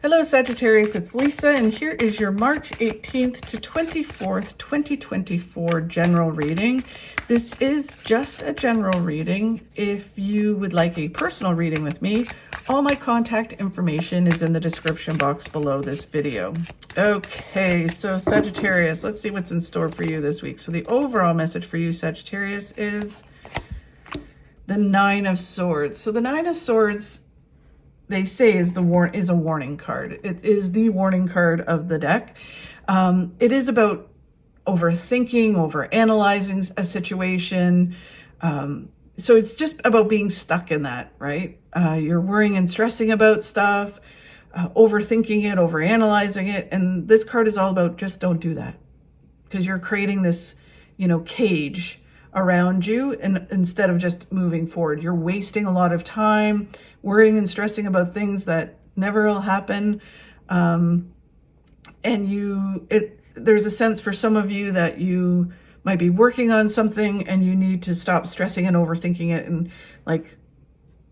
Hello Sagittarius, it's Lisa, and here is your March 18th to 24th, 2024 general reading. This is just a general reading. If you would like a personal reading with me, all my contact information is in the description box below this video. Okay, so Sagittarius, let's see what's in store for you this week. So the overall message for you, Sagittarius, is the Nine of Swords. So the Nine of Swords, they say, is a warning card. It is the warning card of the deck. It is about overthinking, overanalyzing a situation. So it's just about being stuck in that, right? You're worrying and stressing about stuff, overthinking it, overanalyzing it. And this card is all about just don't do that, because you're creating this, cage around you, and instead of just moving forward, you're wasting a lot of time worrying and stressing about things that never will happen. And there's a sense for some of you that you might be working on something and you need to stop stressing and overthinking it and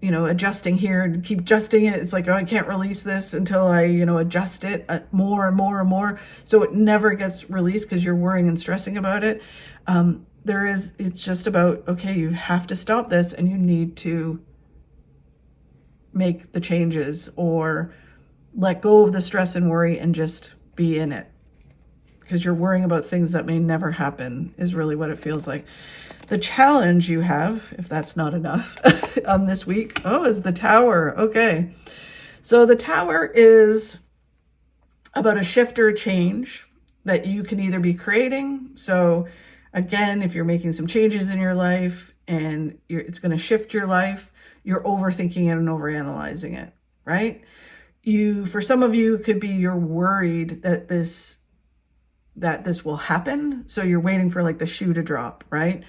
adjusting here and keep adjusting it. It's like, oh, I can't release this until I, adjust it more and more and more. So it never gets released because you're worrying and stressing about it. It's just about, okay, you have to stop this and you need to make the changes or let go of the stress and worry and just be in it, because you're worrying about things that may never happen is really what it feels like. The challenge you have, if that's not enough, on this week, is the Tower. Okay. So the Tower is about a shift or a change that you can either be creating. So again, if you're making some changes in your life and it's going to shift your life, you're overthinking it and overanalyzing it, right? For some of you, it could be you're worried that this will happen. So you're waiting for like the shoe to drop, right?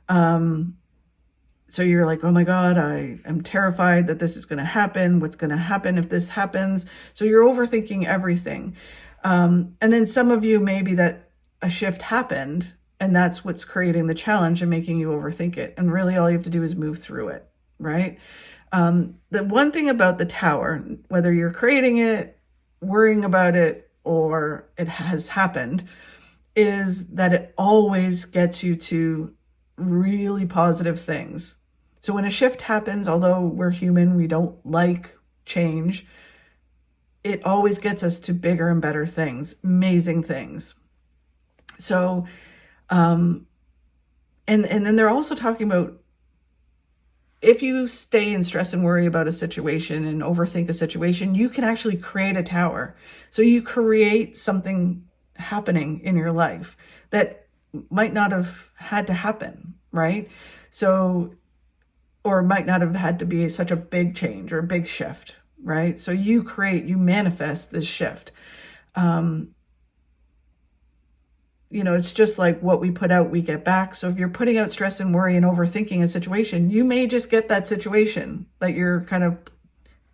So you're like, oh my God, I am terrified that this is going to happen. What's going to happen if this happens? So you're overthinking everything. And then some of you, maybe that a shift happened and that's what's creating the challenge and making you overthink it. And really all you have to do is move through it, right? The one thing about the Tower, whether you're creating it, worrying about it, or it has happened, is that it always gets you to really positive things. So when a shift happens, although we're human, we don't like change, it always gets us to bigger and better things, amazing things. So, and then they're also talking about, if you stay in stress and worry about a situation and overthink a situation, you can actually create a tower. So you create something happening in your life that might not have had to happen, right? So, or might not have had to be such a big change or a big shift, right? So you manifest this shift. It's just like what we put out, we get back. So if you're putting out stress and worry and overthinking a situation, you may just get that situation that you're kind of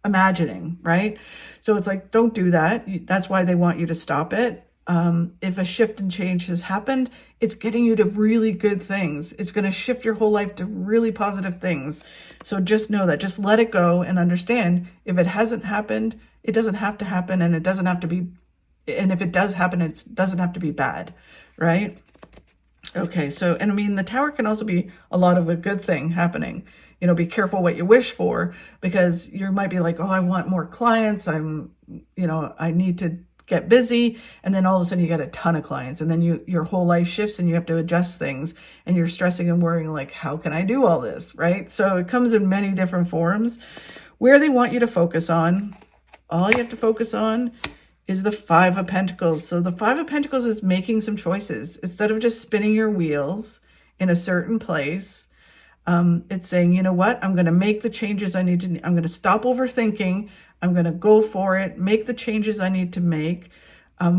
imagining, right? So it's like, don't do that. That's why they want you to stop it. If a shift and change has happened, it's getting you to really good things. It's going to shift your whole life to really positive things. So just know that, just let it go and understand, if it hasn't happened, it doesn't have to happen, and it doesn't have to be, and if it does happen, it doesn't have to be bad, right? Okay, so, and I mean, the Tower can also be a lot of a good thing happening. Be careful what you wish for, because you might be like, oh, I want more clients. I need to get busy. And then all of a sudden you get a ton of clients, and then your whole life shifts and you have to adjust things, and you're stressing and worrying like, how can I do all this, right? So it comes in many different forms. Where they want you to focus on, all you have to focus on is the Five of Pentacles. So the Five of Pentacles is making some choices. Instead of just spinning your wheels in a certain place, it's saying, you know what, I'm going to make the changes I need to. I'm going to stop overthinking. I'm going to go for it, make the changes I need to make,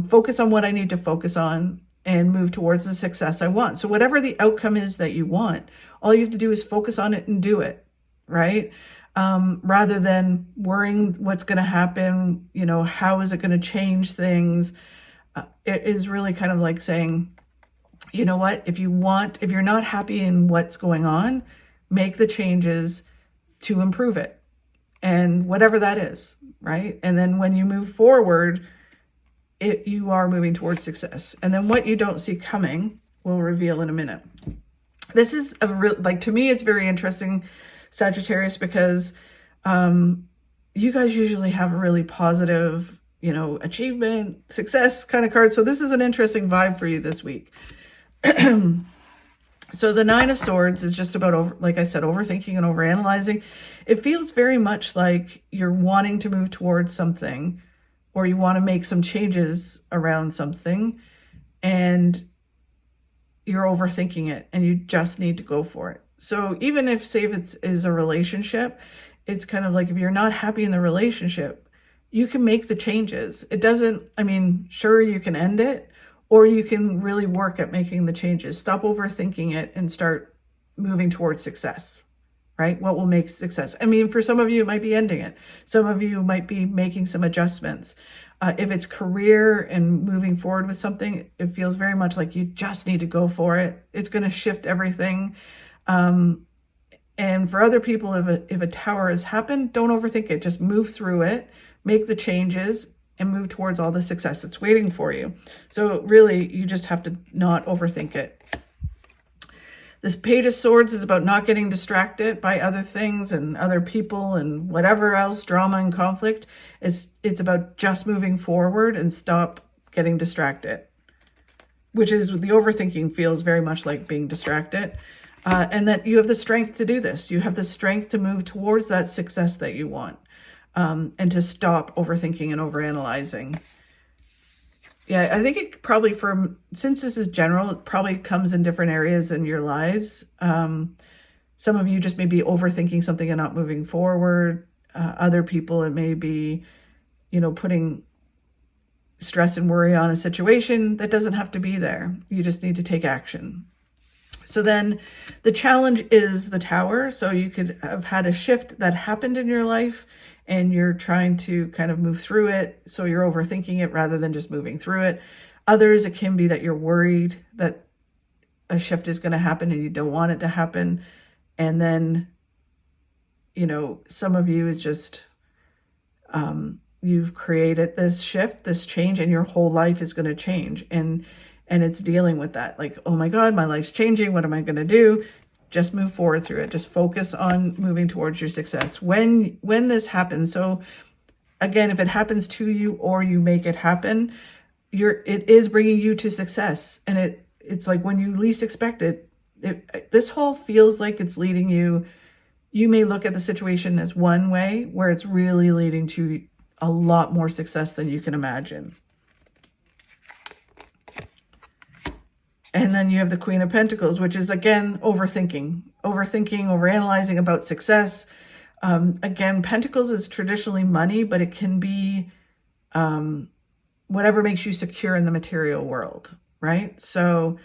focus on what I need to focus on, and move towards the success I want. So whatever the outcome is that you want, all you have to do is focus on it and do it, right? Rather than worrying what's going to happen, how is it going to change things? It is really kind of like saying, you know what, if you're not happy in what's going on, make the changes to improve it. and whatever that is, right? And then when you move forward, you are moving towards success. And then what you don't see coming, we'll reveal in a minute. This is to me, it's very interesting, Sagittarius, because you guys usually have a really positive, achievement, success kind of card. So this is an interesting vibe for you this week. So the Nine of Swords is just about, like I said, overthinking and overanalyzing. It feels very much like you're wanting to move towards something, or you want to make some changes around something, and you're overthinking it, and you just need to go for it. So even if, say, if it is a relationship, it's kind of like, if you're not happy in the relationship, you can make the changes. It doesn't, sure, you can end it, or you can really work at making the changes. Stop overthinking it and start moving towards success, right? What will make success? For some of you, it might be ending it. Some of you might be making some adjustments. If it's career and moving forward with something, it feels very much like you just need to go for it. It's going to shift everything. And for other people, if a tower has happened, don't overthink it. Just move through it, make the changes, and move towards all the success that's waiting for you. So really, you just have to not overthink it. This Page of Swords is about not getting distracted by other things and other people and whatever else, drama and conflict. It's about just moving forward and stop getting distracted, which is, the overthinking feels very much like being distracted. And that you have the strength to do this. You have the strength to move towards that success that you want, and to stop overthinking and overanalyzing. Yeah, I think it probably, since this is general, it probably comes in different areas in your lives. Some of you just may be overthinking something and not moving forward. Other people, it may be, putting stress and worry on a situation that doesn't have to be there. You just need to take action. So then the challenge is the Tower. So you could have had a shift that happened in your life, and you're trying to kind of move through it. So you're overthinking it rather than just moving through it. Others, it can be that you're worried that a shift is going to happen and you don't want it to happen. And then, some of you is just, you've created this shift, this change, and your whole life is going to change. And it's dealing with that. Like, oh my God, my life's changing. What am I going to do? Just move forward through it. Just focus on moving towards your success. When this happens, so again, if it happens to you or you make it happen, it is bringing you to success. And it's like when you least expect it, this whole feels like it's leading you. You may look at the situation as one way, where it's really leading to a lot more success than you can imagine. And then you have the Queen of Pentacles, which is, again, overthinking, overanalyzing about success. Again, Pentacles is traditionally money, but it can be whatever makes you secure in the material world, right? So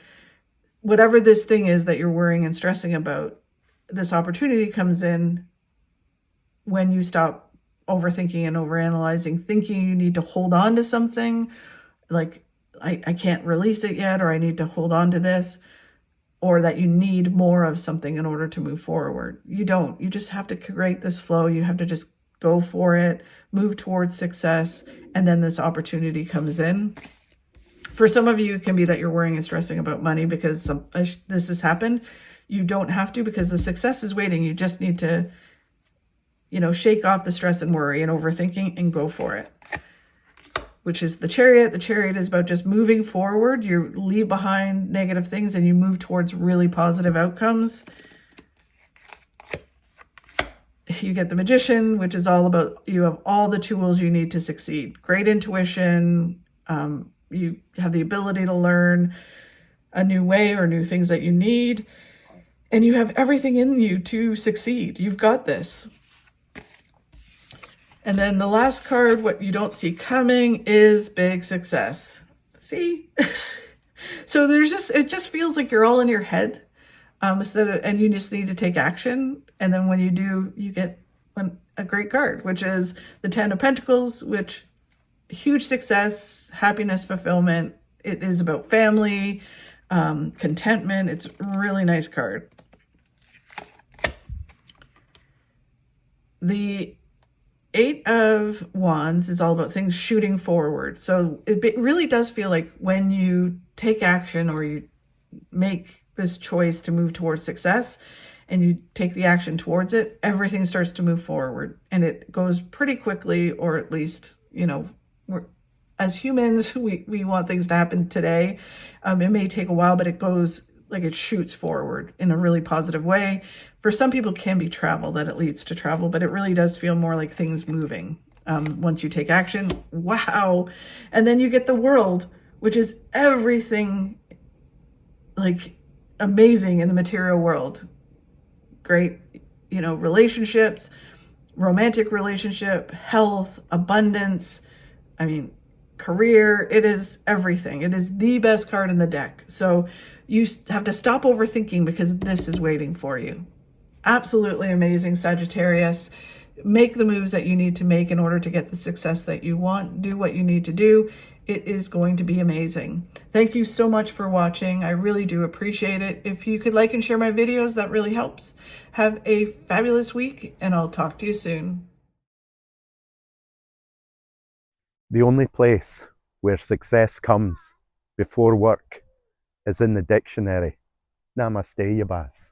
whatever this thing is that you're worrying and stressing about, this opportunity comes in when you stop overthinking and overanalyzing, thinking you need to hold on to something, like, I can't release it yet, or I need to hold on to this, or that you need more of something in order to move forward. You don't. You just have to create this flow. You have to just go for it, move towards success, and then this opportunity comes in. For some of you, it can be that you're worrying and stressing about money because this has happened. You don't have to, because the success is waiting. You just need to, shake off the stress and worry and overthinking and go for it. Which is the Chariot. The Chariot is about just moving forward. You leave behind negative things and you move towards really positive outcomes. You get the Magician, which is all about, you have all the tools you need to succeed. Great intuition. You have the ability to learn a new way or new things that you need. And you have everything in you to succeed. You've got this. And then the last card, what you don't see coming, is big success. See? So it just feels like you're all in your head, and you just need to take action. And then when you do, you get a great card, which is the Ten of Pentacles, which huge success, happiness, fulfillment. It is about family, contentment. It's a really nice card. The Eight of Wands is all about things shooting forward. So it really does feel like when you take action or you make this choice to move towards success and you take the action towards it, everything starts to move forward and it goes pretty quickly, or at least, as humans, we want things to happen today. It may take a while, but it goes like it shoots forward in a really positive way. For some people, it can be travel, that it leads to travel, but it really does feel more like things moving once you take action. Wow. And then you get the World, which is everything like amazing in the material world. Great, relationships, romantic relationship, health, abundance. I mean, career, it is everything. It is the best card in the deck. So you have to stop overthinking because this is waiting for you. Absolutely amazing, Sagittarius. Make the moves that you need to make in order to get the success that you want. Do what you need to do. It is going to be amazing. Thank you so much for watching. I really do appreciate it. If you could like and share my videos, that really helps. Have a fabulous week, and I'll talk to you soon. The only place where success comes before work is in the dictionary. Namaste, Yabaz.